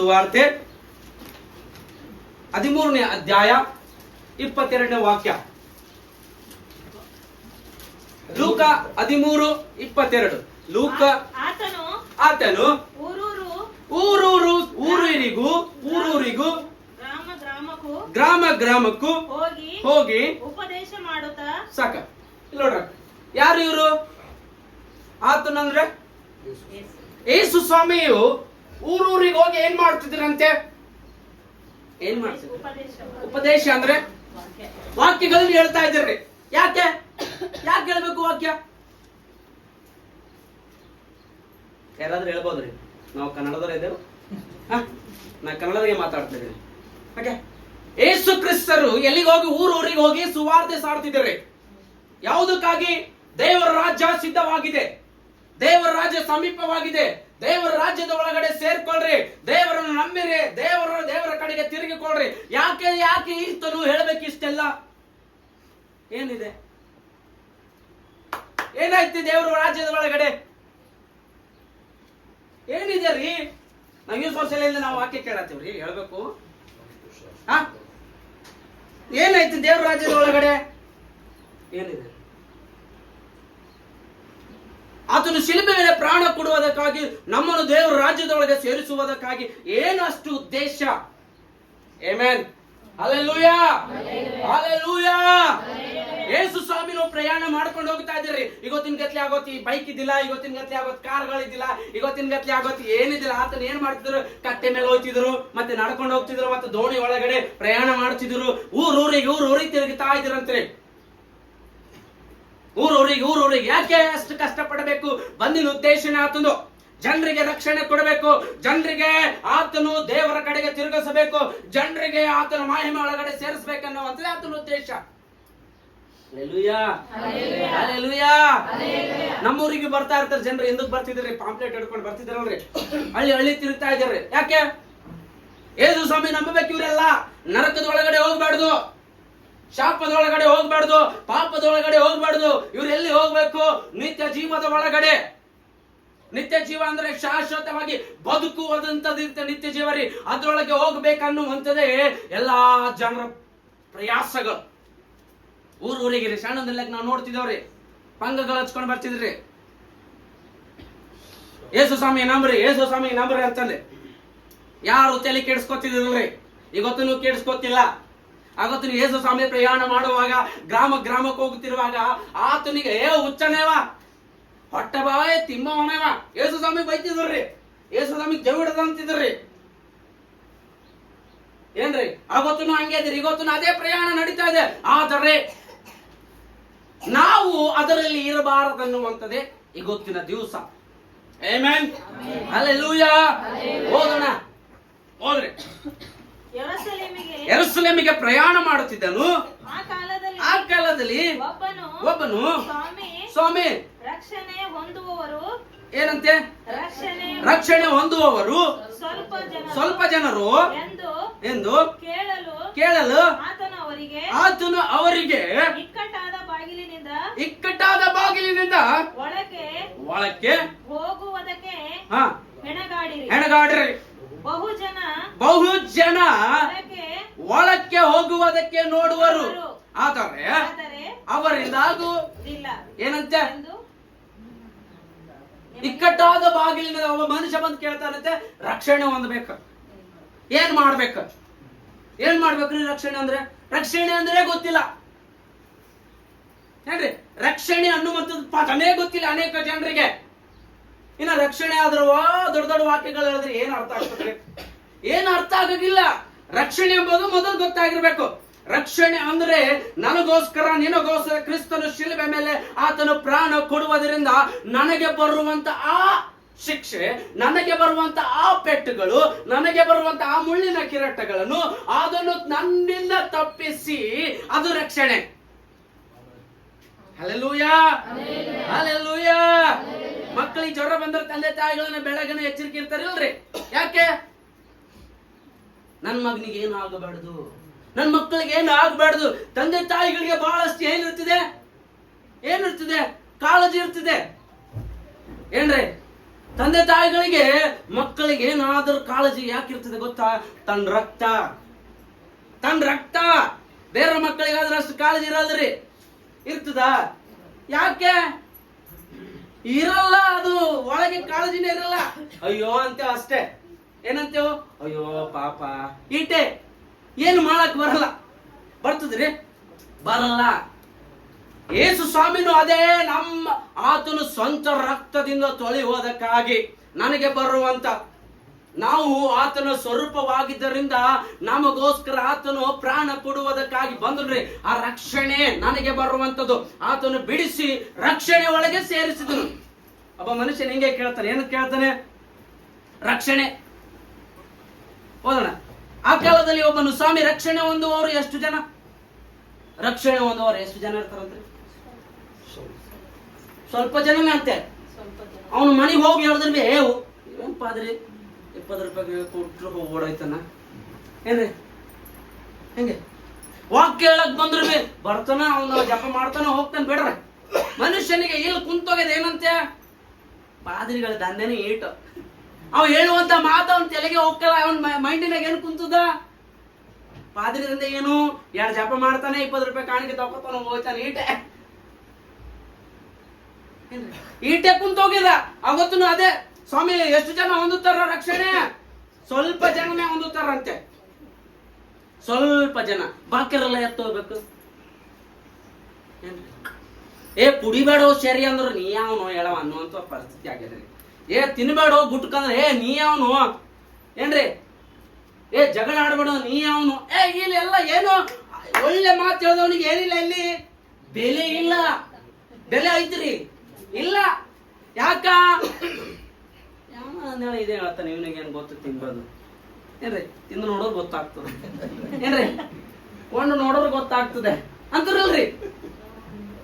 ಸುವಾರ್ತೆ 13ನೇ ಅಧ್ಯಾಯ 22ನೇ ವಾಕ್ಯ. ಲೂಕ 13:22. ಲೂಕ ಆತನು ಊರೂರಿಗೂ ಗ್ರಾಮ ಗ್ರಾಮಕ್ಕೂ ಹೋಗಿ ಉಪದೇಶ ಮಾಡುತ್ತಾ ಸಾಕ. ಇಲ್ಲಿ ನೋಡ್ರ, ಯಾರು ಇವರು? ಆತನಂದ್ರೆ ಯೇಸು ಸ್ವಾಮಿಯು ಊರೂರಿಗೆ ಹೋಗಿ ಏನ್ ಮಾಡ್ತಿದ್ರಂತೆ? ಏನ್ ಮಾಡ್ತಿದ್ರು? ಉಪದೇಶ ಅಂದ್ರೆ ವಾಕ್ಯಗಳನ್ನು ಹೇಳ್ತಾ ಇದ್ದೀರಿ. ಯಾಕೆ ಹೇಳ್ಬೇಕು ವಾಕ್ಯ? ಯಾರಾದ್ರೂ ಹೇಳ್ಬೋದ್ರಿ? ನಾವು ಕನ್ನಡದವ್ರು ಇದ್ದೇವೆ, ನಾ ಕನ್ನಡದಾಗೆ ಮಾತಾಡ್ತಿದ್ದೀನಿ. ಹಾಗೆ ಯೇಸು ಕ್ರಿಸ್ತರು ಎಲ್ಲಿಗೆ ಹೋಗಿ ಊರೂರಿಗೆ ಹೋಗಿ ಸುವಾರ್ತೆ ಸಾಡ್ತಿದ್ದಾರೆ. ಯಾವುದಕ್ಕಾಗಿ? ದೇವರ ರಾಜ್ಯ ಸಿದ್ಧವಾಗಿದೆ, ದೇವರ ರಾಜ್ಯ ಸಮೀಪವಾಗಿದೆ, ದೇವರ ರಾಜ್ಯದ ಒಳಗಡೆ ಸೇರ್ಕೊಳ್ರಿ, ದೇವರನ್ನು ನಂಬಿರಿ, ದೇವರ ಕಡೆಗೆ ತಿರುಗಿಕೊಳ್ರಿ. ಯಾಕೆ ಇಷ್ಟನ್ನು ಹೇಳ್ಬೇಕಿಷ್ಟೆಲ್ಲ? ಏನಿದೆ? ಏನಾಯ್ತು ದೇವರ ರಾಜ್ಯದ ಒಳಗಡೆ? ಏನಿದೆ ರೀ? ನಾವು ಈ ಸೋಷಿಯಲ್ ನಾವು ವಾಕ್ಯ ಕೇಳತ್ತೀವ್ರಿ, ಹೇಳ್ಬೇಕು. ಏನಾಯ್ತು ದೇವರ ರಾಜ್ಯದ ಒಳಗಡೆ? ಏನಿದೆ? ಆತನು ಶಿಲುಬೆ ಮೇಲೆ ಪ್ರಾಣ ಕೊಡುವುದಕ್ಕಾಗಿ, ನಮ್ಮನ್ನು ದೇವರ ರಾಜ್ಯದೊಳಗೆ ಸೇರಿಸುವುದಕ್ಕಾಗಿ ಏನು ಅಷ್ಟು ಉದ್ದೇಶ? Amen, hallelujah, hallelujah. ಯೇಸು ಸ್ವಾಮಿನ ಪ್ರಯಾಣ ಮಾಡ್ಕೊಂಡು ಹೋಗ್ತಾ ಇದ್ದೀರಿ. ಇವತ್ತಿನ ಗತ್ಲೆ ಆಗೋತಿ ಬೈಕ್ ಇದ್ದಿಲ್ಲ, ಇವತ್ತಿನ ಗತ್ಲೆ ಆಗೋತಿ ಕಾರ್ಗಳಿದ್ದಿಲ್ಲ, ಇವತ್ತಿನ ಗತ್ಲೆ ಆಗೋತಿ ಏನಿದ್ದಿಲ್ಲ. ಆತನ ಏನ್ ಮಾಡ್ತಿದ್ರು? ಕಟ್ಟೆ ಮೇಲೆ ಹೋಗ್ತಿದ್ರು, ಮತ್ತೆ ನಡ್ಕೊಂಡು ಹೋಗ್ತಿದ್ರು, ಮತ್ತೆ ದೋಣಿ ಒಳಗಡೆ ಪ್ರಯಾಣ ಮಾಡ್ತಿದ್ರು. ಊರೂರಿಗೆ ತಿರುಗಿತಾ ಇದ್ರಂತ್ರಿ. ಊರೂರಿಗೆ ಯಾಕೆ ಅಷ್ಟು ಕಷ್ಟಪಡಬೇಕು? ಬಂದಿನ ಉದ್ದೇಶನೇ ಆತನು ಜನರಿಗೆ ರಕ್ಷಣೆ ಕೊಡಬೇಕು, ಜನರಿಗೆ ಆತನು ದೇವರ ಕಡೆಗೆ ತಿರುಗಿಸಬೇಕು, ಜನರಿಗೆ ಆತನ ಮಹಿಮೆ ಒಳಗಡೆ ಸೇರಿಸಬೇಕನ್ನುವಂಥದ್ದು ಆತನ ಉದ್ದೇಶ. Hallelujah, hallelujah. ನಮ್ಮೂರಿಗೆ ಬರ್ತಾ ಇರ್ತಾರೆ ಜನರು. ఎందుకు ಬರ್ತಿದ್ರಿ? ಪಾಂಪ್ಲೆಟ್ ಹಿಡ್ಕೊಂಡು ಬರ್ತಿದ್ರಲ್ರಿ, ಹಳ್ಳಿ ತಿರುಗ್ತಾ ಇದ್ದಾರೆ. ಯಾಕೆ? ಯೇಸು ಸ್ವಾಮಿ ನಂಬಬೇಕು. ಇವರೆಲ್ಲ ನರಕದ ಒಳಗಡೆ ಹೋಗ್ಬಾರ್ದು, ಶಾಪದೊಳಗಡೆ ಹೋಗ್ಬಾರ್ದು, ಪಾಪದೊಳಗಡೆ ಹೋಗ್ಬಾರ್ದು. ಇವ್ರು ಎಲ್ಲಿ ಹೋಗ್ಬೇಕು? ನಿತ್ಯ ಜೀವದ ಒಳಗಡೆ. ನಿತ್ಯ ಜೀವ ಅಂದ್ರೆ ಶಾಶ್ವತವಾಗಿ ಬದುಕುವುದಂತದ್ದು ನಿತ್ಯ ಜೀವ ರೀ. ಅದ್ರೊಳಗೆ ಹೋಗ್ಬೇಕನ್ನುವಂಥದ್ದೇ ಎಲ್ಲಾ ಜನರ ಪ್ರಯಾಸಗಳು. ಊರಿಗೆ ಸಣ್ಣದಿಲ್ಲಕ್ಕೆ ನಾವು ನೋಡ್ತಿದ್ದೇವ್ರಿ, ಪಂಗಗಳು ಹಚ್ಕೊಂಡು ಬರ್ತಿದ್ರಿ. ಯೇಸು ಸ್ವಾಮಿ ನಂಬ್ರಿ ಅಂತಂದ್ರೆ ಯಾರು ತಲೆ ಕೆಡಿಸ್ಕೊತಿದ್ರಲ್ರಿ? ಇವತ್ತು ಕೆಡಿಸ್ಕೊತಿಲ್ಲ. ಆವತ್ತು ಯೇಸು ಸ್ವಾಮಿ ಪ್ರಯಾಣ ಮಾಡುವಾಗ ಗ್ರಾಮಕ್ಕೆ ಹೋಗುತ್ತಿರುವಾಗ ಆತನಿಗೆ ಹುಚ್ಚನೇವ, ಹೊಟ್ಟೆ ಬಾವೇ ತಿಮ್ಮವನೇವ ಯೇಸು ಸ್ವಾಮಿ ಬೈತಿದ್ರಿ. ಯೇಸು ಸ್ವಾಮಿ ಜವಿಡದ ಅಂತಿದ್ರಿ. ಏನ್ರಿ? ಅವತ್ತು ಹಂಗೆ ಇದ್ರಿ, ಇವತ್ತು ಅದೇ ಪ್ರಯಾಣ ನಡೀತಾ ಇದೆ. ಆದರೆ ನಾವು ಅದರಲ್ಲಿ ಇರಬಾರದನ್ನುವಂಥದ್ದೇ ಇವತ್ತಿನ ದಿವಸ. Amen, hallelujah. ಹೋದ್ರಿ ಯೆರೂಸಲೇಮಿಗೆ ಪ್ರಯಾಣ ಮಾಡುತ್ತಿದ್ದನು. ಆ ಕಾಲದಲ್ಲಿ ಒಬ್ಬನು ಸ್ವಾಮಿ ಏನಂತೆ? ರಕ್ಷಣೆ ಹೊಂದುವವರು ಸ್ವಲ್ಪ ಜನರು ಎಂದು ಕೇಳಲು ಆತನು ಅವರಿಗೆ ಇಕ್ಕಟ್ಟಾದ ಬಾಗಿಲಿನಿಂದ ಒಳಕ್ಕೆ ಹೆಣಗಾಡಿರಿ. ಬಹು ಜನ ಒಳಕ್ಕೆ ಹೋಗುವುದಕ್ಕೆ ನೋಡುವರು, ಆದರೆ ಅವರಿಂದ ಆಗುವುದಿಲ್ಲ. ಏನಂತೆ? ಇಕ್ಕಟ್ಟಾದ ಬಾಗಿಲಿನ ಒಬ್ಬ ಮನುಷ್ಯ ಬಂದು ಕೇಳ್ತಾನಂತೆ, ರಕ್ಷಣೆ ಹೊಂದಬೇಕು. ಏನ್ ಮಾಡ್ಬೇಕ್ರಿ? ರಕ್ಷಣೆ ಅಂದ್ರೆ ಗೊತ್ತಿಲ್ಲ ಏನ್ರಿ? ರಕ್ಷಣೆ ಅನ್ನುವಂಥದ್ದು ಪದನೇ ಗೊತ್ತಿಲ್ಲ ಅನೇಕ ಜನರಿಗೆ. ಇನ್ನ ರಕ್ಷಣೆ ಆದ್ರೂ ದೊಡ್ಡ ವಾಕ್ಯಗಳು ಹೇಳಿದ್ರೆ ಏನ್ ಅರ್ಥ ಆಗ್ತದೆ? ಏನು ಅರ್ಥ ಆಗೋದಿಲ್ಲ. ರಕ್ಷಣೆ ಎಂಬುದು ಮೊದಲು ಗೊತ್ತಾಗಿರ್ಬೇಕು. ರಕ್ಷಣೆ ಅಂದ್ರೆ ನನಗೋಸ್ಕರ ನಿನಗೋಸ್ಕರ ಕ್ರಿಸ್ತನು ಶಿಲುಬೆ ಮೇಲೆ ಆತನು ಪ್ರಾಣ ಕೊಡುವುದರಿಂದ ನನಗೆ ಬರುವಂತ ಆ ಶಿಕ್ಷೆ, ನನಗೆ ಬರುವಂತ ಆ ಪೆಟ್ಟುಗಳು, ನನಗೆ ಬರುವಂತ ಆ ಮುಳ್ಳಿನ ಕಿರೀಟಗಳನ್ನು ಅದನ್ನು ನನ್ನಿಂದ ತಪ್ಪಿಸಿ ಅದು ರಕ್ಷಣೆ. Hallelujah, hallelujah. ಮಕ್ಕಳಿಗೆ ಜ್ವರ ಬಂದ್ರೆ ತಂದೆ ತಾಯಿಗಳನ್ನ ಬೆಳಗನೆ ಎಚ್ಚರಿಕೆ ಇರ್ತಾರಿಲ್ರಿ? ಯಾಕೆ? ನನ್ನ ಮಗನಿಗೆ ಏನು ಆಗಬಾರ್ದು, ನನ್ನ ಮಕ್ಕಳಿಗೆ ಏನು ಆಗಬಾರ್ದು. ತಂದೆ ತಾಯಿಗಳಿಗೆ ಬಹಳಷ್ಟು ಏನಿರ್ತದೆ? ಕಾಳಜಿ ಇರ್ತದೆ ಏನ್ರಿ? ತಂದೆ ತಾಯಿಗಳಿಗೆ ಮಕ್ಕಳಿಗೆ ಏನಾದರೂ ಕಾಳಜಿ ಯಾಕಿರ್ತದೆ ಗೊತ್ತಾ? ತನ್ನ ರಕ್ತ. ಬೇರೆ ಮಕ್ಕಳಿಗಾದ್ರೆ ಅಷ್ಟು ಕಾಳಜಿ ಇರಲ್ರಿ, ಇರ್ತದ? ಯಾಕೆ ಇರಲ್ಲ? ಅದು ಒಳಗೆ ಕಾಳಜಿನೇ ಇರಲ್ಲ. ಅಯ್ಯೋ ಅಂತೇವ್ ಅಷ್ಟೇ. ಏನಂತೇವ್? ಅಯ್ಯೋ ಪಾಪ ಈಟೆ, ಏನು ಮಾಡಕ್ ಬರಲ್ಲ. ಬರ್ತದ್ರಿ? ಬರಲ್ಲ. ಯೇಸು ಸ್ವಾಮಿನೂ ಅದೇ, ಆತನು ಸ್ವಂತ ರಕ್ತದಿಂದ ತೊಳೆಯುವುದಕ್ಕಾಗಿ ನನಗೆ ಬರುವಂತ, ನಾವು ಆತನ ಸ್ವರೂಪವಾಗಿದ್ದರಿಂದ ನಮಗೋಸ್ಕರ ಆತನು ಪ್ರಾಣ ಕೊಡುವುದಕ್ಕಾಗಿ ಬಂದ್ರಿ. ಆ ರಕ್ಷಣೆ ನನಗೆ ಬರುವಂತದ್ದು. ಆತನು ಬಿಡಿಸಿ ರಕ್ಷಣೆ ಒಳಗೆ ಸೇರಿಸಿದನು. ಒಬ್ಬ ಮನುಷ್ಯನ ಹಿಂಗೆ ಕೇಳ್ತಾನೆ. ಏನು ಕೇಳ್ತಾನೆ? ರಕ್ಷಣೆ. ಓದೋಣ. ಆ ಕಾಲದಲ್ಲಿ ಒಬ್ಬನು ಸ್ವಾಮಿ ರಕ್ಷಣೆ ಹೊಂದುವವರು ಎಷ್ಟು ಜನ? ರಕ್ಷಣೆ ಹೊಂದುವವರು ಎಷ್ಟು ಜನ ಇರ್ತಾರಂತೆ? ಸ್ವಲ್ಪ ಜನನೇ ಅಂತೆ. ಅವನು ಮನೆಗೆ ಹೋಗಿ ಹೇಳಿದ್ರೆ ಏನ್ ಪಾದ್ರಿ 20 ರೂಪಾಯಿ ಕೊಟ್ಟರು ಓಡಾಯ್ತಾನ ಏನ್ರಿ? ಹೆಂಗೆ ವಾಕ್ಯ ಹೇಳಕ್ ಬಂದ್ರು ಬರ್ತಾನ, ಅವನು ಜಪ ಮಾಡ್ತಾನ, ಹೋಗ್ತಾನ. ಬಿಡ್ರ ಮನುಷ್ಯನಿಗೆ ಇಲ್ಲಿ ಕುಂತೋಗ್ಯದ ಏನಂತೆ? ಪಾದ್ರಿಗಳ ದಂಧೆನೇ ಈಟು. ಅವ ಹೇಳುವಂತ ಮಾತು ಅವನ ತಲೆಗೆ ಹೋಗ್ತಲ್ಲ. ಅವನ ಮೈಂಡಿನಾಗ ಏನು ಕುಂತದ? ಪಾದ್ರಿ ದಂಧೆ ಏನು? 2 ಜಪ ಮಾಡ್ತಾನೆ, 20 ರೂಪಾಯಿ ಕಾಣಿಕೆ ತಗೋತಾನ, ಹೋಗ್ತಾನೆ. ಈಟೆ ಕುಂತೋಗಿದ. ಅವತ್ತು ಅದೇ ಸ್ವಾಮಿ ಎಷ್ಟು ಜನ ಹೊಂದುತ್ತಾರ ರಕ್ಷಣೆ? ಸ್ವಲ್ಪ ಜನನೇ ಹೊಂದುತ್ತಾರಂತೆ. ಸ್ವಲ್ಪ ಜನ. ಬಾಕಿರೆಲ್ಲ ಎತ್ತೋಗ್ಬೇಕು. ಕುಡಿಬೇಡೋ ಸರಿ ಅಂದ್ರು ನೀ ಯಾವನು ಹೇಳವ ಅನ್ನುವಂತ ಪರಿಸ್ಥಿತಿ ಆಗ್ಯದ್ರಿ. ತಿನ್ಬೇಡೋ ಗುಟ್ಕಂದ್ರೆ ನೀ ಯಾವನು ಏನ್ರಿ? ಜಗಳ ಆಡ್ಬೇಡ ನೀ ಯಾವನು? ಇಲ್ಲೆಲ್ಲ ಏನು ಒಳ್ಳೆ ಮಾತು ಹೇಳ್ದವನಿಗೆ ಏನಿಲ್ಲ, ಇಲ್ಲಿ ಬೆಲೆ ಇಲ್ಲ. ಬೆಲೆ ಐತ್ರಿ? ಇಲ್ಲ. ಯಾಕ? ಇದೇ ಹೇಳ್ತಾನೆ, ಇವನಿಗೆ ಏನ್ ಗೊತ್ತು ತಿನ್ಬೋದು ಏನ್ರಿ? ತಿಂದು ನೋಡೋರು ಗೊತ್ತಾಗ್ತದೆ ಏನ್ರಿ? ಕೊಂಡು ನೋಡೋರು ಗೊತ್ತಾಗ್ತದೆ ಅಂತಾರಲ್ರಿ.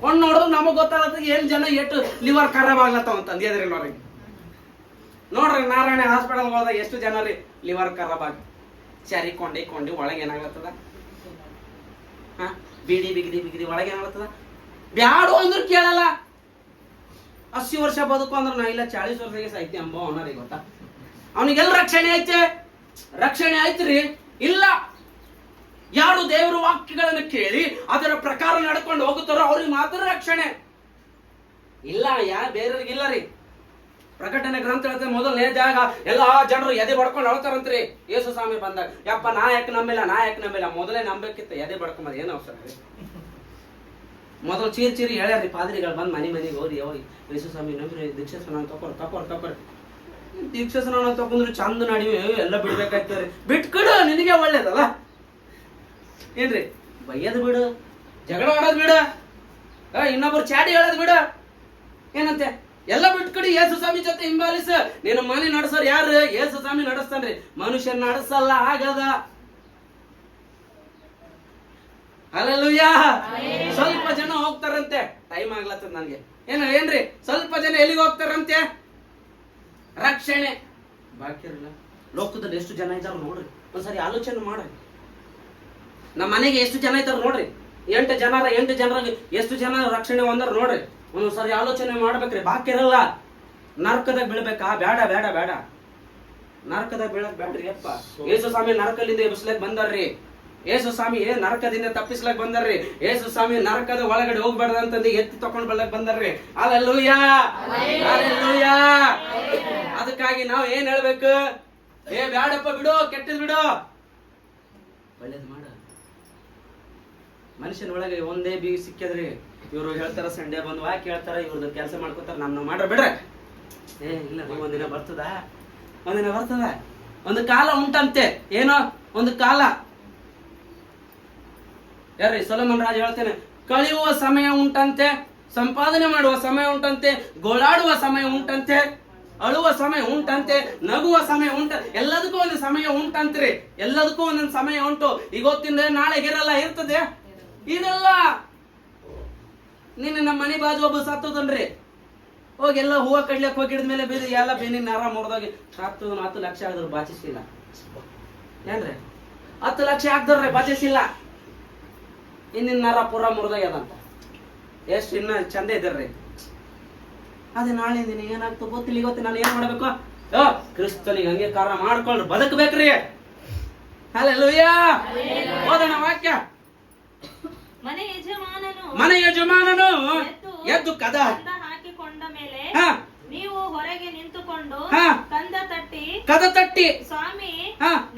ಕೊಂಡು ನೋಡೋರು ನಮಗ್ ಗೊತ್ತಾಗ್ತದೆ ಏನ್ ಜನ ಎಷ್ಟು ಲಿವರ್ ಖರಾಬ್ ಆಗ್ಲತ್ತಾವ ಅಂತಂದ್ ಎದ್ರಿ ನೋಡ್ರಿ ನಾರಾಯಣ ಹಾಸ್ಪಿಟಲ್ ಹೋದಾಗ ಎಷ್ಟು ಜನ ರೀ ಲಿವರ್ ಖರಾಬ್ ಆಗಿ ಚರಿ ಕೊಂಡಿ ಒಳಗೆ ಏನಾಗ್ಲತ್ತದ? ಬಿಡಿ ಬಿಗಿದಿ ಒಳಗೆ ಏನಾಗ್ಲತ್ತದ? ಬ್ಯಾಡು ಅಂದ್ರು ಕೇಳಲ್ಲ. 80 ವರ್ಷ ಬದುಕು ಅಂದ್ರ ನಾ ಇಲ್ಲ 40 ವರ್ಷಕ್ಕೆ ಸಾಯ್ತಿ ಅಂಬ ಅವನರಿ ಗೊತ್ತಾ? ಅವನಿಗೆಲ್ಲ ರಕ್ಷಣೆ ಐತೆ? ರಕ್ಷಣೆ ಐತ್ರಿ? ಇಲ್ಲ. ಯಾರು ದೇವರ ವಾಕ್ಯಗಳನ್ನು ಕೇಳಿ ಅದರ ಪ್ರಕಾರ ನಡ್ಕೊಂಡು ಹೋಗುತ್ತಾರೋ ಅವ್ರಿಗೆ ಮಾತ್ರ ರಕ್ಷಣೆ. ಇಲ್ಲ, ಬೇರೆಯವ್ರಿಗಿಲ್ಲ ರೀ. ಪ್ರಕಟಣೆ ಗ್ರಂಥ ಹೇಳ್ತಾರೆ, ಮೊದಲನೇದಾಗ ಎಲ್ಲಾ ಜನರು ಎದೆ ಬಡ್ಕೊಂಡು ಅಳ್ತಾರಂತ್ರಿ ಯೇಸು ಸ್ವಾಮಿ ಬಂದಾಗ. ಯಪ್ಪ ನಾ ಯಾಕೆ ನಂಬಿಲ್ಲ. ಮೊದಲೇ ನಂಬೇಕಿತ್ತು, ಎದೆ ಬಡ್ಕೊಂಬದ್ ಏನು ಅವಸರ ರೀ? ಮೊದಲು ಚೀರಿ ಹೇಳ್ಯಾರ್ರಿ ಪಾದ್ರಿಗಳು ಬಂದ್ ಮನೆಗೆ ಹೋಗಿ ಯೇಸು ಸ್ವಾಮಿ ನಂಬ್ರಿ ದೀಕ್ಷಾ ಸ್ನಾನ ತಕೋರಿ. ದೀಕ್ಷಾ ಸ್ನಾನ ತಕೊಂಡ್ರು ಚಂದ ನಡಿವೆ ಎಲ್ಲ ಬಿಡ್ಬೇಕಾಯ್ತವ್ರಿ. ಬಿಟ್ಕೊಡು, ನಿನಗೆ ಒಳ್ಳೇದಲ್ಲ ಏನ್ರಿ? ಬೈಯದ್ ಬಿಡು, ಜಗಳ ಆಡೋದ್ ಬಿಡ, ಇನ್ನೊಬ್ರು ಚಾಡಿ ಹೇಳೋದ್ ಬಿಡ. ಏನಂತೆ? ಎಲ್ಲ ಬಿಟ್ಕೊಡಿ, ಯೇಸು ಸ್ವಾಮಿ ಜೊತೆ ಹಿಂಬಾಲಿಸ. ನೀನು ಮನೆ ನಡೆಸೋರು ಯಾರು? ಯೇಸು ಸ್ವಾಮಿ ನಡೆಸ್ತಾನ್ರಿ, ಮನುಷ್ಯ ನಡೆಸಲ್ಲ. ಆಗದ. ಹಲ್ಲೆಲೂಯಾ. ಸ್ವಲ್ಪ ಜನ ಹೋಗ್ತಾರಂತೆ. ಟೈಮ್ ಆಗ್ಲತ್ತದ ನನ್ಗೆ. ಏನ್ರಿ? ಸ್ವಲ್ಪ ಜನ ಎಲ್ಲಿಗೆ ಹೋಗ್ತಾರಂತೆ? ರಕ್ಷಣೆ. ಬಾಕಿ ಇರಲ್ಲ. ಲೋಕದಲ್ಲಿ ಎಷ್ಟು ಜನ ಇದ್ದಾರ ನೋಡ್ರಿ, ಒಂದ್ಸರಿ ಆಲೋಚನೆ ಮಾಡ್ರಿ. ನಮ್ಮ ಮನೆಗೆ ಎಷ್ಟು ಜನ ಇದ್ದಾರ ನೋಡ್ರಿ. 8 ಜನರಾಗ ಎಷ್ಟು ಜನ ರಕ್ಷಣೆ ಹೊಂದಾರ ನೋಡ್ರಿ. ಒಂದೊಂದ್ಸರಿ ಆಲೋಚನೆ ಮಾಡ್ಬೇಕ್ರಿ. ಬಾಕಿ ಇರಲ್ಲ. ನರಕದಾಗ ಬೀಳ್ಬೇಕಾ? ಬೇಡ. ನರಕದಾಗ ಬೀಳಕ್ ಬೇಡ್ರಿ ಅಪ್ಪ. ಯೇಸು ಸ್ವಾಮಿ ನರಕಲ್ಲಿಂದ ಎಬ್ಬಿಸ್ಲಕ್ ಬಂದಾರ್ರಿ. ಯೇಸು ಸ್ವಾಮಿ ನರಕದಿಂದ ತಪ್ಪಿಸ್ಲಕ್ ಬಂದಾರ್ರಿ. ಯೇಸು ಸ್ವಾಮಿ ನರಕದ ಒಳಗಡೆ ಹೋಗ್ಬೇಡ್ದ ಅಂತಂದು ಎತ್ತಿ ತಕೊಂಡ್ ಬರ್ಲಕ್ ಬಂದಾರ್ರಿ. ಹಲ್ಲೆಲೂಯಾ. ಅದಕ್ಕಾಗಿ ನಾವ್ ಏನ್ ಹೇಳ್ಬೇಕು? ಬ್ಯಾಡಪ್ಪ, ಬಿಡು, ಕೆಟ್ಟದ್ ಬಿಡು, ಒಳ್ಳೇದ್ ಮಾಡ. ಮನುಷ್ಯನ ಒಳಗೆ ಒಂದೇ ಬೀಗ ಸಿಕ್ಕಿದ್ರಿ. ಇವ್ರು ಹೇಳ್ತಾರ ಸಂಡೆ ಬಂದ್ ವಾಕ್ ಹೇಳ್ತಾರ, ಇವ್ರದ್ದು ಕೆಲಸ ಮಾಡ್ಕೋತಾರ, ನಮ್ಮ ಮಾಡ್ರ ಬಿಡ್ರ. ಇಲ್ಲ, ಒಂದಿನ ಬರ್ತದ. ಒಂದು ಕಾಲ ಉಂಟಂತೆ. ಏನೋ ಒಂದು ಕಾಲ. ಯಾರ್ರಿ? ಸೊಲೊಮನ್ ರಾಜ ಹೇಳ್ತೇನೆ, ಕಳೆಯುವ ಸಮಯ ಉಂಟಂತೆ, ಸಂಪಾದನೆ ಮಾಡುವ ಸಮಯ ಉಂಟಂತೆ, ಗೋಳಾಡುವ ಸಮಯ ಉಂಟಂತೆ, ಅಳುವ ಸಮಯ ಉಂಟಂತೆ, ನಗುವ ಸಮಯ ಉಂಟ. ಎಲ್ಲದಕ್ಕೂ ಒಂದು ಸಮಯ ಉಂಟಂತ್ರಿ. ಎಲ್ಲದಕ್ಕೂ ಒಂದೊಂದು ಸಮಯ ಉಂಟು. ಇವತ್ತಿಂದ ನಾಳೆಗಿರಲ್ಲ, ಇರ್ತದೆ. ಇದೆಲ್ಲ ನಿನ್ನ ನಮ್ಮ ಮನೆ ಬಾಜು ಒಬ್ಬ ಸತ್ತದನ್ರಿ. ಹೋಗಿ ಎಲ್ಲ ಹೂವ ಕಡ್ಲಿಕ್ಕೆ ಹೋಗಿದ್ಮೇಲೆ ಬೇರೆ ಎಲ್ಲ ಬೇನಿನ ನರ ಮುರಿದೋಗಿ 10 ಲಕ್ಷ ಆದ್ರು ಬಾಚಿಸಿಲ್ಲ. ಏನ್ರಿ? 10 ಲಕ್ಷ ಹಾಕ್ದವ್ರಿ, ಬಾಚಿಸಿಲ್ಲ. ಇನ್ನಿನ ನರ ಪೂರ ಮುರಿದೋಗ್ಯದಂತ. ಎಷ್ಟು ಇನ್ನ ಚಂದ ಇದ್ರಿ. ಅದೇ ನಾಳೆ ದಿನ ಏನಾಗ್ತೋ ಗೊತ್ತಿಲ್ಲ. ಇವತ್ತು ನಾನು ಏನ್ ಮಾಡ್ಬೇಕು? ಕ್ರಿಸ್ತನಿಗೆ ಅಂಗೀಕಾರ ಮಾಡ್ಕೊಂಡ್ರೆ ಬದುಕಬೇಕ್ರಿ. ಹಲ್ಲೆಲೂಯಾ. ಓದೋಣ ವಾಕ್ಯ. ಮನೆ ಯಜಮಾನನು ಎದ್ದು ಕದ ಹಾಕಿಕೊಂಡ ಮೇಲೆ ನೀವು ಹೊರಗೆ ನಿಂತುಕೊಂಡು ಕದ ತಟ್ಟಿ ಸ್ವಾಮಿ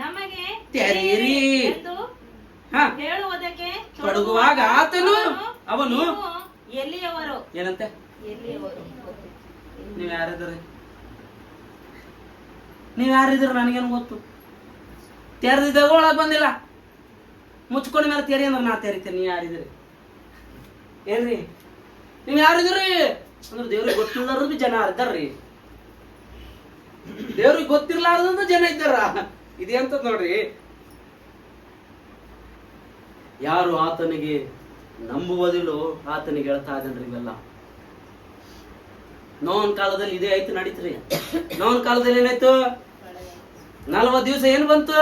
ನಮಗೆ ತೆರೆಯಿರಿ ಎಂದು ಹೇಳುವುದಕ್ಕೆ ತೊಡಗುವಾಗ ಅವನು ಎಲ್ಲಿಯವರು ಏನಂತೆ? ಎಲ್ಲಿಯವರು? ನೀವ್ ಯಾರಿದ್ರು ನನಗೇನು ಗೊತ್ತು? ತೆರೆದಿದ್ದಾಗ ಒಳಗ್ ಬಂದಿಲ್ಲ, ಮುಚ್ಕೊಂಡ ಮೇಲೆ ತೆರಿ ಅಂದ್ರೆ ನಾ ತೆರಿತೇನೆ. ನೀವ್ ಯಾರಿದ್ರಿ? ಏನ್ರಿ ನೀವ್ ಯಾರಿದ್ರಿ ಅಂದ್ರೆ ದೇವ್ರಿಗೆ ಗೊತ್ತಿಲ್ಲಾರದು ಜನ ಇದ್ದಾರ್ರಿ. ದೇವ್ರಿಗೆ ಗೊತ್ತಿರ್ಲಾರ್ದು ಜನ ಇದ್ದಾರ. ಇದೆ ಅಂತ ನೋಡ್ರಿ. ಯಾರು ಆತನಿಗೆ ನಂಬುವುದಿಲ್ಲೋ ಆತನಿಗೆ ಹೇಳ್ತಾ ಇದ್ದನ್ರಿ ಇವೆಲ್ಲ. ನೋವನ್ ಕಾಲದಲ್ಲಿ ಇದೇ ಆಯ್ತು, ನಡೀತ್ರಿ. ನೋವನ್ ಕಾಲದಲ್ಲಿ ಏನಾಯ್ತು? 40 ದಿವಸ ಏನ್ ಬಂತು?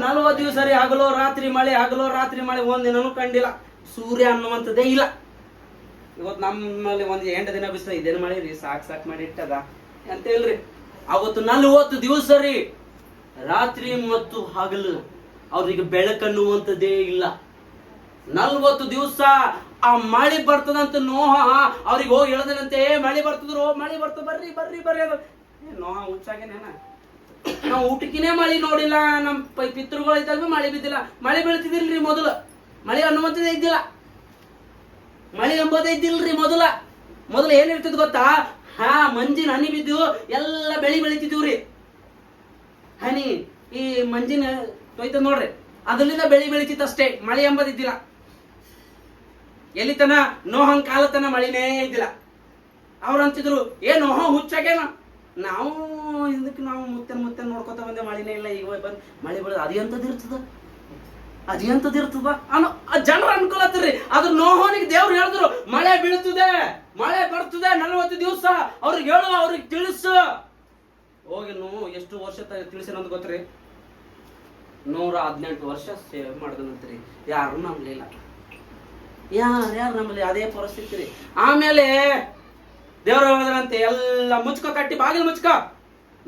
40 ದಿವಸ ರೀ, ಹಗಲೋ ರಾತ್ರಿ ಮಳೆ, ಹಗಲೋ ರಾತ್ರಿ ಮಳೆ, ಒಂದಿನೂ ಕಂಡಿಲ್ಲ. ಸೂರ್ಯ ಅನ್ನುವಂಥದ್ದೇ ಇಲ್ಲ. ಇವತ್ತು ನಮ್ಮಲ್ಲಿ 8 ದಿನ ಬಿಸಿಲ, ಇದೇನು ಮಳೆ ರೀ, ಸಾಕ್ ಮಾಡಿ ಇಟ್ಟದ ಅಂತ ಹೇಳ್ರಿ. ಅವತ್ತು 40 ದಿವಸ ರೀ, ರಾತ್ರಿ ಮತ್ತು ಹಗಲು ಅವ್ರಿಗೆ ಬೆಳಕನ್ನುವಂಥದ್ದೇ ಇಲ್ಲ. 40 ದಿವಸ ಆ ಮಳೆ ಬರ್ತದಂತ ನೋಹ ಅವ್ರಿಗೆ ಹೋಗಿ ಹೇಳದನಂತೆ, ಮಳೆ ಬರ್ತದ್ರು, ಮಳೆ ಬರ್ತ, ಬರ್ರಿ ಬರ್ರಿ ಬರ್ರಿ ಅದು. ನೋಹ ಹುಚ್ಚಾಗೇನೇನ? ನಾವು ಊಟಕ್ಕಿನೇ ಮಳೆ ನೋಡಿಲ್ಲ. ನಮ್ಮ ಪಿತೃಗಳು ಇದ್ದಾಗ ಮಳೆ ಬಿದ್ದಿಲ್ಲ. ಮಳೆ ಬೀಳ್ತಿದಿಲ್ರಿ ಮೊದಲು. ಮಳೆ ಅನ್ನುವಂಥದ್ದೇ ಇದ್ದಿಲ್ಲ. ಮಳೆ ಎಂಬುದೇ ಇದ್ದಿಲ್ರಿ ಮೊದಲು ಏನಿರ್ತದ ಗೊತ್ತಾ? ಮಂಜಿನ ಹನಿ ಬಿದ್ದು ಎಲ್ಲ ಬೆಳಿ ಬೆಳಿತಿದ್ವಿ. ಹನಿ ಈ ಮಂಜಿನ ತೊಯ್ತ ನೋಡ್ರಿ, ಅದರಿಂದ ಬೆಳಿ ಬೆಳಿತಿತ್ತಷ್ಟೇ, ಮಳೆ ಎಂಬುದಿದ್ದಿಲ್ಲ. ಎಲ್ಲಿ ತನ ನೋಹನ್ ಕಾಲ ತನ ಮಳಿನೇ ಇದ್ದಿಲ್ಲ. ಅವ್ರು ಅಂತಿದ್ರು, ನೋಹ ಹುಚ್ಚಾಗೇನ, ನಾವು ಇದಕ್ಕೆ ನಾವು ಮುತ್ತೆ ನೋಡ್ಕೊತ ಬಂದೆ, ಮಳಿನೇ ಇಲ್ಲ, ಈಗ ಬಂದ್ ಮಳೆ ಬೆಳೆದ ಅದಿಯಂತದಿರ್ತದ ಅನ್ನೋ ಜನರ ಅನ್ಕೊಳ ಹತ್ತಿರಿ. ಅದ್ರ ನೋಹನಿಗೆ ದೇವ್ರು ಹೇಳಿದ್ರು, ಮಳೆ ಬೀಳ್ತದೆ, ಮಳೆ ಬರ್ತದೆ 40 ದಿವಸ. ಅವ್ರಿಗೆ ಹೇಳು, ಅವ್ರಿಗೆ ತಿಳಿಸು. ಹೋಗಿ ಎಷ್ಟು ವರ್ಷ ತಿಳಿಸಿನಂತ ಗೊತ್ತ್ರಿ? 118 ವರ್ಷ ಸೇವೆ ಮಾಡಿದನಂತ್ರಿ. ಯಾರು ನಂಬಲಿಲ್ಲ, ಯಾರು ನಂಬಲಿ. ಅದೇ ಪರಿಸ್ಥಿತಿ ರೀ. ಆಮೇಲೆ ದೇವ್ರು ಹೇಳಿದ್ರಂತೆ, ಎಲ್ಲ ಮುಚ್ಕೋ, ಕಟ್ಟಿ ಬಾಗಿಲು ಮುಚ್ಕೋ,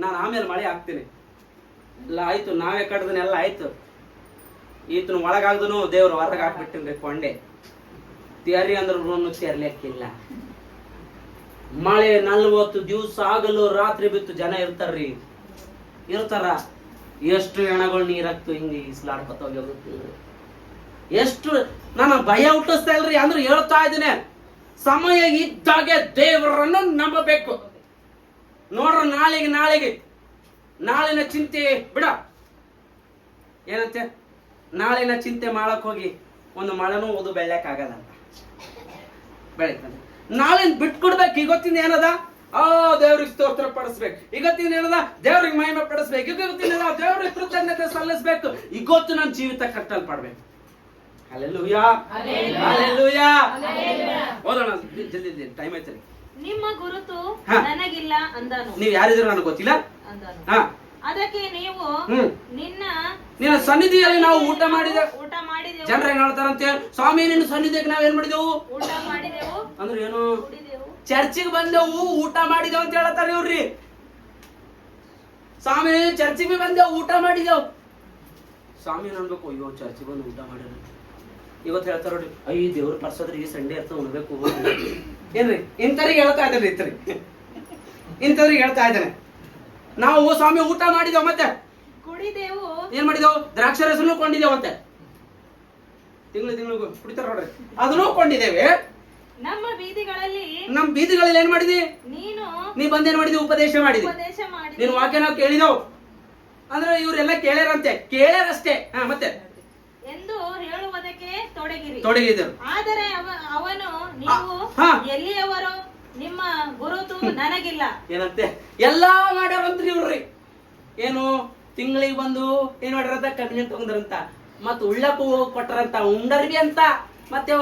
ನಾನು ಆಮೇಲೆ ಮಳೆ ಹಾಕ್ತೀನಿ. ಎಲ್ಲ ಆಯ್ತು, ನಾವೇ ಕಡ್ದನ, ಎಲ್ಲ ಆಯ್ತು. ಈತನ ಒಳಗಾಗ್ದನು ದೇವ್ರು ಹೊರಗೆ ಹಾಕ್ಬಿಟ್ಟಿನ್ರಿ ಕೊಂಡೆ. ತೆರಿ ಅಂದ್ರೂ ತೆರ್ಲಿಕ್ಕಿಲ್ಲ. ಮಳೆ 40 ದಿವಸ ಆಗಲು ರಾತ್ರಿ ಬಿತ್ತು. ಜನ ಇರ್ತಾರ. ಎಷ್ಟು ಹೆಣಗಳು ನೀರಾಕ್ತು ಹಿಂಗೆ ಇಸ್ಲಾಡ್ಕೊತ ಹೋಗ್ಬೇಕು. ಎಷ್ಟು ನಾನು ಭಯ ಹುಟ್ಟಿಸ್ತಾ ಇಲ್ರಿ, ಅಂದ್ರೆ ಹೇಳ್ತಾ ಇದ್ದೇನೆ, ಸಮಯ ಇದ್ದಾಗೆ ದೇವರನ್ನು ನಂಬಬೇಕು. ನೋಡ್ರ, ನಾಳಿನ ಚಿಂತೆ ಬಿಡ. ಏನಂತೆ? ನಾಳಿನ ಚಿಂತೆ ಮಾಡಕ್ ಹೋಗಿ ಒಂದು ಮಳೆನೂ ಓದು ಬೆಳ್ಯಾಕಾಗಲ್ಲ ಅಂತ ಬೆಳಿತಾನೆ. ನಾಳಿನ ಬಿಟ್ಕೊಡ್ಬೇಕು. ಇವತ್ತಿನ ಏನದ? ದೇವ್ರಿಗೆ ಸ್ತೋತ್ರ ಪಡಿಸ್ಬೇಕು. ಇವತ್ತಿನ ಏನದ? ದೇವ್ರಿಗೆ ಮಹಿಮೆ ಪಡಿಸ್ಬೇಕು. ಇವತ್ತಿನ ದೇವ್ರಿಗೆ ಕೃತಜ್ಞತೆ ಸಲ್ಲಿಸ್ಬೇಕು. ಇವತ್ತು ನನ್ನ ಜೀವಿತ ಕಟ್ಟಲ್ಪಡ್ಬೇಕು. Hallelujah, hallelujah. ಓದೋಣ ಜಲ್ದಿ, ಟೈಮ್ ಐತ್ರಿ. ನಿಮ್ಮ ಗುರುತು ನನಗಿಲ್ಲ ಅಂದನು. ನೀವು ಯಾರಿದ್ರು ನನಗೆ ಗೊತ್ತಿಲ್ಲ ಅಂದನು. ಅದಕ್ಕೆ ನೀವು ನಿನ್ನ ಸನ್ನಿಧಿಯಲ್ಲಿ ನಾವು ಊಟ ಮಾಡಿದೆವು. ಜನರು ಏನ್ ಹೇಳ್ತಾರಂತೆ? ಸ್ವಾಮಿ, ನಿನ್ನ ಸನ್ನಿಧಿಗೆ ನಾವ್ ಏನ್ ಮಾಡಿದೆವು? ಊಟ ಮಾಡಿದೆವು ಅಂದ್ರೆ ಏನು? ಚರ್ಚಿಗೆ ಬಂದೆವು, ಊಟ ಮಾಡಿದೆವು ಅಂತ ಹೇಳ್ತಾರೆ ಇವ್ರಿ. ಸ್ವಾಮಿ, ಚರ್ಚಿಗೆ ಬಂದೆವು, ಊಟ ಮಾಡಿದೆವು. ಸ್ವಾಮಿ ಅನ್ಬೇಕು, ಅಯ್ಯೋ ಚರ್ಚಿಗೆ ಬಂದು ಊಟ ಮಾಡಿರ. ಇವತ್ತು ಹೇಳ್ತಾರ ನೋಡ್ರಿ, ಅಯ್ಯ ದೇವ್ರ ಪರ್ಸದ್ರಿ, ಸಂಡೇ ಇರ್ತದೆ, ಉಣ್ಬೇಕು ಏನ್ರಿ? ಇಂಥವ್ರಿಗೆ ಹೇಳ್ತಾ ಇದ್ದಾರೆ ಇತ್ರಿ, ಇಂಥವ್ರಿಗೆ ಹೇಳ್ತಾ ಇದ್ದಾನೆ. ನಾವು ಸ್ವಾಮಿ ಊಟ ಮಾಡಿದೆವು, ಮತ್ತೆ ಕುಡಿದೆವು. ಏನ್ ಮಾಡಿದೆವು? ದ್ರಾಕ್ಷಾರಸನು ಕೊಂಡಿದ್ದೇವೆ ಅಂತೆ. ತಿಂಗಳು ಕುಡಿತಾರ ನೋಡ್ರಿ, ಅದನ್ನು ಕೊಂಡಿದ್ದೇವೆ. ನಮ್ಮ ಬೀದಿಗಳಲ್ಲಿ ಏನ್ ಮಾಡಿದಿ? ನೀ ಬಂದೇನ್ ಮಾಡಿದಿ? ಉಪದೇಶ ಮಾಡಿದಿ. ನೀನು ವಾಕ್ಯ ನಾವು ಕೇಳಿದೆವು ಅಂದ್ರೆ ಇವರೆಲ್ಲ ಕೇಳ್ಯಾರಂತೆ, ಕೇಳ್ಯಾರಷ್ಟೇ. ಮತ್ತೆ ಎಂದು ಹೇಳುವುದಕ್ಕೆ ತೊಡಗಿದರು. ಆದರೆ ಅವನು, ನೀವು ಎಲ್ಲಿಯವರು? ನಿಮ್ಮ ಗುರುತು ನನಗಿಲ್ಲ. ಏನಂತೆ? ಎಲ್ಲಾ ಮಾಡ್ಯಾರಂತ್ರಿ ಇವ್ರಿ. ಏನು? ತಿಂಗಳಿಗೆ ಬಂದು ಏನ್ ಮಾಡ್ಯಾರಂತ? ಕಬ್ಬಿನ ತಗೊಂಡ್ರಂತ, ಮತ್ ಉಳ್ಳಕ್ಕೂ ಕೊಟ್ಟರಂತ, ಉಂಡರ್ವಿ ಅಂತ, ಮತ್ತೆ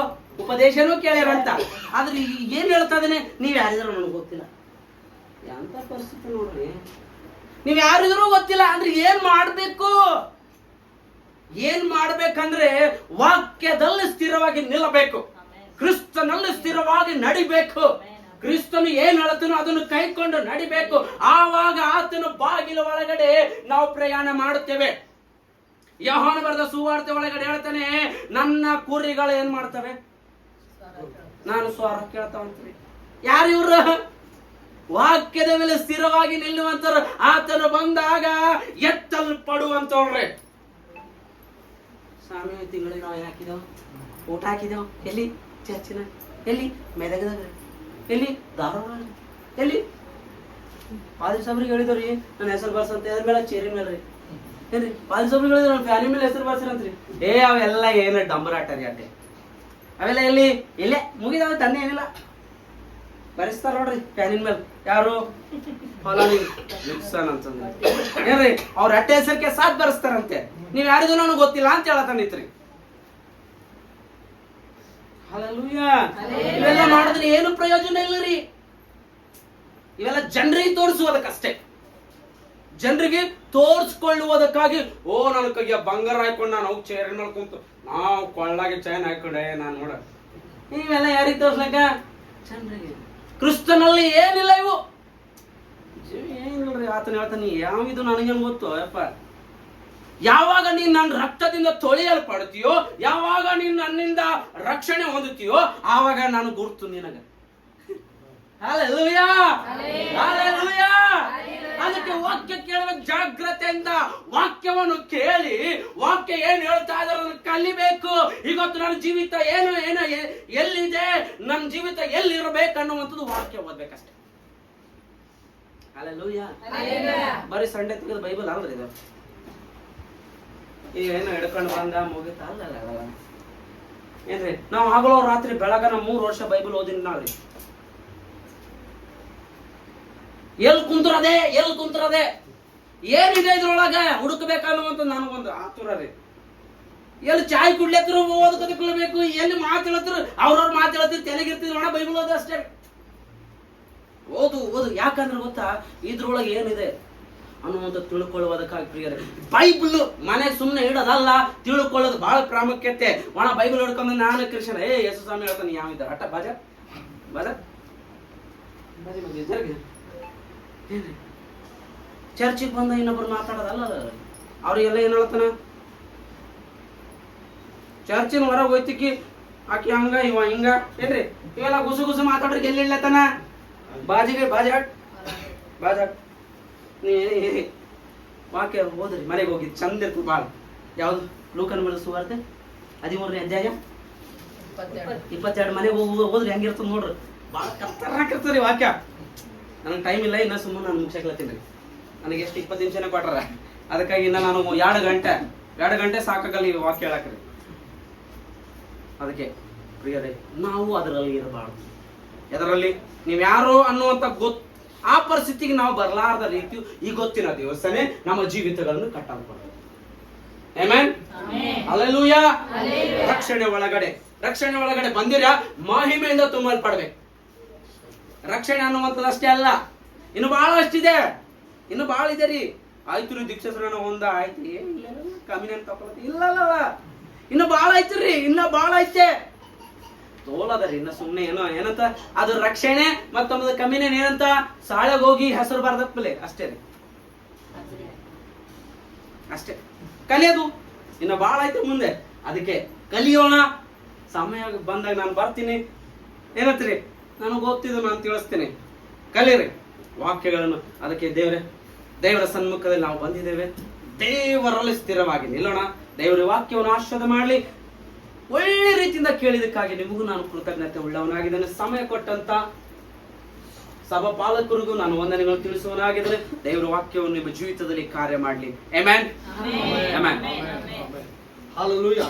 ಉಪದೇಶನೂ ಕೇಳ್ಯಾರಂತ. ಆದ್ರೆ ಏನ್ ಹೇಳ್ತಾ ಇದ್ದೇನೆ? ನೀವ್ ಯಾರಿದ್ರು ನನಗೆ ಗೊತ್ತಿಲ್ಲ. ಎಂತ ಪರಿಸ್ಥಿತಿ ನೋಡ್ರಿ. ನೀವ್ ಯಾರಿದ್ರು ಗೊತ್ತಿಲ್ಲ ಅಂದ್ರೆ ಏನ್ ಮಾಡ್ಬೇಕು? ಏನ್ ಮಾಡ್ಬೇಕಂದ್ರೆ ವಾಕ್ಯದಲ್ಲಿ ಸ್ಥಿರವಾಗಿ ನಿಲ್ಲಬೇಕು, ಕ್ರಿಸ್ತನಲ್ಲಿ ಸ್ಥಿರವಾಗಿ ನಡಿಬೇಕು. ಕ್ರಿಸ್ತನು ಏನ್ ಹೇಳ್ತಾನೋ ಅದನ್ನು ಕೈಕೊಂಡು ನಡಿಬೇಕು. ಆವಾಗ ಆತನು ಬಾಗಿಲ ಒಳಗಡೆ ನಾವು ಪ್ರಯಾಣ ಮಾಡುತ್ತೇವೆ. ಯೋಹಾನ ಬರೆದ ಸುವಾರ್ತೆ ಒಳಗಡೆ ಹೇಳ್ತಾನೆ, ನನ್ನ ಕುರಿಗಳು ಏನ್ ಮಾಡ್ತವೆ? ನಾನು ಸ್ವರ ಕೇಳ್ತಾವಂತ್ರಿ. ಯಾರು ಇವ್ರು? ವಾಕ್ಯದ ಮೇಲೆ ಸ್ಥಿರವಾಗಿ ನಿಲ್ಲುವಂತರು. ಆತನು ಬಂದಾಗ ಎತ್ತಲ್ಪಡುವಂತವ್ರೆ. ಸ್ವಾಮಿ ತಿಂಗಳಿಗೆ ನಾವು ಏನ್ ಹಾಕಿದೆವು? ಊಟ ಹಾಕಿದೆವು. ಎಲ್ಲಿ? ಚರ್ಚಿನ. ಎಲ್ಲಿ? ಮೆದಗದಾಗ. ಎಲ್ಲಿ? ಧಾರವಾಡ. ಎಲ್ಲಿ? ಪಾದ್ರಿ ಸಾಬ್ರಿಗೆ ಹೇಳಿದವ್ರಿ ನನ್ನ ಹೆಸರು ಬರ್ಸಂತ ಅದ್ರ ಮೇಲೆ ಚೇರಿನ ಮೇಲೆ ರೀ ಏನ್ರಿ ಪಾದ್ರಿ ಸಾಬ್ರಿಗೆ ಹೇಳಿದ್ರು ನನ್ನ ಫ್ಯಾನಿ ಮೇಲೆ ಹೆಸರು ಬರ್ಸಿರಂತ್ರಿ. ಅವೆಲ್ಲ ಏನು ಡಂಬರಾಟ ರೀ ಅಡ್ಡೆ. ಅವೆಲ್ಲ ಎಲ್ಲಿ? ಇಲ್ಲೇ ಮುಗಿದಾವ, ತನ್ನೇ ಏನಿಲ್ಲ ಬರೆಸ್ತಾರ ನೋಡ್ರಿ ಫ್ಯಾನಿನ ಮೇಲೆ. ಯಾರು? ನಿಕ್ಸನ್ ಅಂತಂದ್ರೆ ಏನ್ರಿ ಅವ್ರ ಅಟ್ಟೆ ಹೆಸರಿಗೆ ಸಾಥ್ ಬರೆಸ್ತಾರಂತೆ. ನೀವ್ ಯಾರಿಗೂ ನನಗೆ ಗೊತ್ತಿಲ್ಲ ಅಂತ ಹೇಳತಾನಿತ್ರಿ. ಹಲ್ಲೆಲೂಯಾ. ಇವೆಲ್ಲ ಮಾಡಿದ್ರೆ ಏನು ಪ್ರಯೋಜನ ಇಲ್ಲ ರೀ. ಇವೆಲ್ಲ ಜನರಿಗೆ ತೋರಿಸುವುದಕ್ಕಷ್ಟೇ, ಜನರಿಗೆ ತೋರಿಸ್ಕೊಳ್ಳುವುದಕ್ಕಾಗಿ. ನನ್ನ ಕೈಯ ಬಂಗಾರ ಹಾಕೊಂಡು ನಾನು ಹೋಗಿ ಚೇರ್ ಮೇಲೆ ಕುಂತು ನಾವು ಕೊಳ್ಳಾಗಿ ಚೈನ್ ಹಾಕೊಂಡೆ ನಾನು ನೋಡ. ಇವೆಲ್ಲ ಯಾರಿಗೆ ತೋರ್ಸ್ಲಕ್ಕ? ಜನರಿಗೆ. ಕ್ರಿಸ್ತನಲ್ಲಿ ಏನಿಲ್ಲ ಇವು. ಏನಿಲ್ರಿ. ಆತನ ಹೇಳ್ತಾನೆ, ಯಾವಿದು ನನಗೇನು ಗೊತ್ತು ಅಪ್ಪ. ಯಾವಾಗ ನೀನ್ ನನ್ನ ರಕ್ತದಿಂದ ತೊಳೆಯಲ್ಪಡ್ತೀಯೋ, ಯಾವಾಗ ನೀನ್ ನನ್ನಿಂದ ರಕ್ಷಣೆ ಹೊಂದುತ್ತೀಯೋ, ಆವಾಗ ನಾನು ಗುರುತು ನಿನಗೆ. Hallelujah, hallelujah. ಅದಕ್ಕೆ ವಾಕ್ಯ ಕೇಳಬೇಕು ಜಾಗ್ರತೆಯಿಂದ. ವಾಕ್ಯವನ್ನು ಕೇಳಿ ವಾಕ್ಯ ಏನ್ ಹೇಳ್ತಾ ಇದಾರೆ ಕಲಿಬೇಕು. ಇವತ್ತು ನನ್ನ ಜೀವಿತ ಏನು ಎಲ್ಲಿದೆ, ನನ್ನ ಜೀವಿತ ಎಲ್ಲಿರಬೇಕು ಅನ್ನುವಂಥದ್ದು ವಾಕ್ಯ ಓದ್ಬೇಕಷ್ಟೇ. ಹಲ್ಲೆಲೂಯಾ. ಬರೀ ಸಂಡೆ ತೆಗೆದು ಬೈಬಲ್ ಅಲ್ರಿ ಇದು. ಏನು ಹಿಡ್ಕೊಂಡು ಬಂದ ಮುಗಿತ ಅಲ್ಲ ಏನ್ರಿ. ನಾವು ಹಗಲೋ ರಾತ್ರಿ ಬೆಳಗನ 3 ವರ್ಷ ಬೈಬಲ್ ಓದಿನ ನಾವ್ರಿ. ಎಲ್ ಕುಂತ್ರದೆ ಏನಿದೆ ಇದ್ರೊಳಗ ಹುಡುಕ್ಬೇಕನ್ನುವಂತ ನನಗೊಂದು ಆತುರ ರೀ. ಎಲ್ಲಿ ಚಾಯ್ ಕುಡ್ಲತ್ರ ಓದ್ಕೊಳ್ಬೇಕು, ಎಲ್ಲಿ ಮಾತಾಡತ್ರ ಅವ್ರವ್ರ ಮಾತಾಡತ್ರಿ ತೆಲಗಿರ್ತಿದ್ರು ನೋಡ ಬೈಬಲ್ ಓದ ಅಷ್ಟೇ. ಓದು. ಯಾಕಂದ್ರೆ ಗೊತ್ತಾ, ಇದ್ರೊಳಗೆ ಏನಿದೆ ಅನ್ನುವಂಥ ತಿಳ್ಕೊಳ್ಳುವುದಕ್ಕಾಗಿ ಪ್ರಿಯರೇ, ಬೈಬಲ್ ಮನೆ ಸುಮ್ಮನೆ ಇಡೋದಲ್ಲ, ತಿಳ್ಕೊಳ್ಳೋದು ಬಹಳ ಪ್ರಾಮುಖ್ಯತೆ. ಒಣ ಬೈಬಲ್ ಹಿಡ್ಕೊಂಡು ನಾನು ಕ್ರಿಶ್ಚಿಯನ್ ಯೇಸು ಸ್ವಾಮಿ ಹೇಳ್ತಾನೆ ಯಾವಿದ್ದ ಹಠ ಬಾಜ ಚರ್ಚಿಗೆ ಬಂದ ಇನ್ನೊಬ್ರು ಮಾತಾಡೋದಲ್ಲ. ಅವ್ರಿಗೆಲ್ಲ ಏನ್ ಹೇಳ್ತಾನ, ಚರ್ಚಿನ ಹೊರಗೆ ಹೋಯ್ತಿಕ್ಕಿ ಆಕಿ ಹಂಗ ಇವ ಹಿಂಗ ಏನ್ರಿ, ಇವೆಲ್ಲ ಗುಸು ಮಾತಾಡ್ರಿಗೆ ಎಲ್ಲಿ ಇಲ್ಲತನ ಬಾಜಾಟ್ ನೀ ವಾಕ್ಯ ಓದ್ರಿ. ಮನೆಗೆ ಹೋಗಿ ಚಂದ ಇರ್ತದೆ ಬಾಳ. ಯಾವ್ದು? ಲೂಕನ ಬರೆದ ಸುವಾರ್ತೆ 13ನೇ ಅಧ್ಯಾಯ 22 ಮನೆಗೆ ಓದ್ರಿ. ಹೆಂಗಿರ್ತದೆ ನೋಡ್ರಿ, ಬಾಳ ಕರ್ತರಾಕಿರ್ತದ್ರಿ ವಾಕ್ಯ. ನನಗೆ ಟೈಮ್ ಇಲ್ಲ, ಇನ್ನ ಸುಮ್ಮನೆ ನಾನು ಮುಗಿಸ್ಲತ್ತೀನಿ. ನನಗೆ ಎಷ್ಟು 20 ನಿಮಿಷನೇ ಕೊಟ್ಟಾರ. ಅದಕ್ಕಾಗಿ ಇನ್ನ ನಾನು 2 ಗಂಟೆ ಸಾಕಾಗಲ್ಲ ಈ ವಾಕ್ಯ ಹೇಳಕ್ರಿ. ಅದಕ್ಕೆ ಪ್ರಿಯರೇ, ನಾವು ಅದರಲ್ಲಿ ಇರಬಾರ್ದು. ಎದರಲ್ಲಿ? ನೀವ್ಯಾರು ಅನ್ನುವಂತ ಆ ಪರಿಸ್ಥಿತಿಗೆ ನಾವು ಬರಲಾರದ ರೀತಿ ಈ ಗೊತ್ತಿನ ದಿವಸನೇ ನಮ್ಮ ಜೀವಿತಗಳನ್ನು ಕಟ್ಟಲ್ಪಡ್ತದೆ. Amen, hallelujah. ರಕ್ಷಣೆ ಒಳಗಡೆ ಬಂದಿರ ಮಹಿಮೆಯಿಂದ ತುಂಬಲ್ಪಡ್ಬೇಕು. ರಕ್ಷಣೆ ಅನ್ನುವಂಥದ್ದು ಅಷ್ಟೇ ಅಲ್ಲ, ಇನ್ನು ಬಹಳಷ್ಟಿದೆ. ಇನ್ನು ಬಹಳ ಇದೆ ರೀ. ಆಯ್ತು ರೀ ದೀಕ್ಷಾಸ್ನಾನ ಒಂದ ಆಯ್ತು, ಏನಿಲ್ಲ ಕಮ್ಮಿನ ತಗೊಳತಿ ಇಲ್ಲ. ಇನ್ನು ಬಹಳ ಐತ್ರಿ, ಇನ್ನ ಬಹಳ ಐತೆ ತೋಲದರಿ. ಇನ್ನ ಸುಮ್ನೆ ಏನಂತ ಅದು ರಕ್ಷಣೆ ಮತ್ತೊಂದು ಕಮ್ಮಿನೇ ಏನಂತ ಸಾಳೆಗೆ ಹೋಗಿ ಹೆಸರು ಬಾರ್ದಪ್ಪಲೆ ಅಷ್ಟೇ ರೀ, ಅಷ್ಟೇ ಕಲಿಯೋದು. ಇನ್ನು ಬಹಳ ಐತೆ ಮುಂದೆ. ಅದಕ್ಕೆ ಕಲಿಯೋಣ. ಸಮಯ ಬಂದಾಗ ನಾನು ಬರ್ತೀನಿ. ಏನತ್ರಿ, ನನಗೆ ಗೊತ್ತಿದ್ದು ನಾನು ತಿಳಿಸ್ತೀನಿ. ಕಲೀರಿ ವಾಕ್ಯಗಳನ್ನು. ಅದಕ್ಕೆ ದೇವರ ಸನ್ಮುಖದಲ್ಲಿ ನಾವು ಬಂದಿದ್ದೇವೆ. ದೇವರಲ್ಲಿ ಸ್ಥಿರವಾಗಿ ನಿಲ್ಲೋಣ. ದೇವರ ವಾಕ್ಯವನ್ನು ಆಶೀರ್ವಾದ ಮಾಡಲಿ. ಒಳ್ಳೆ ರೀತಿಯಿಂದ ಕೇಳಿದಕ್ಕಾಗಿ ನಿಮಗೂ ನಾನು ಕೃತಜ್ಞತೆ ಉಳ್ಳವನಾಗಿದ್ದೇನೆ. ಸಮಯ ಕೊಟ್ಟಂತ ಸಭಾ ಪಾಲಕರಿಗೂ ನಾನು ವಂದನೆಗಳು ತಿಳಿಸುವನಾಗಿದ್ದೇನೆ. ದೇವರ ವಾಕ್ಯವನ್ನು ನಿಮ್ಮ ಜೀವಿತದಲ್ಲಿ ಕಾರ್ಯ ಮಾಡಲಿ. Amen, amen, hallelujah.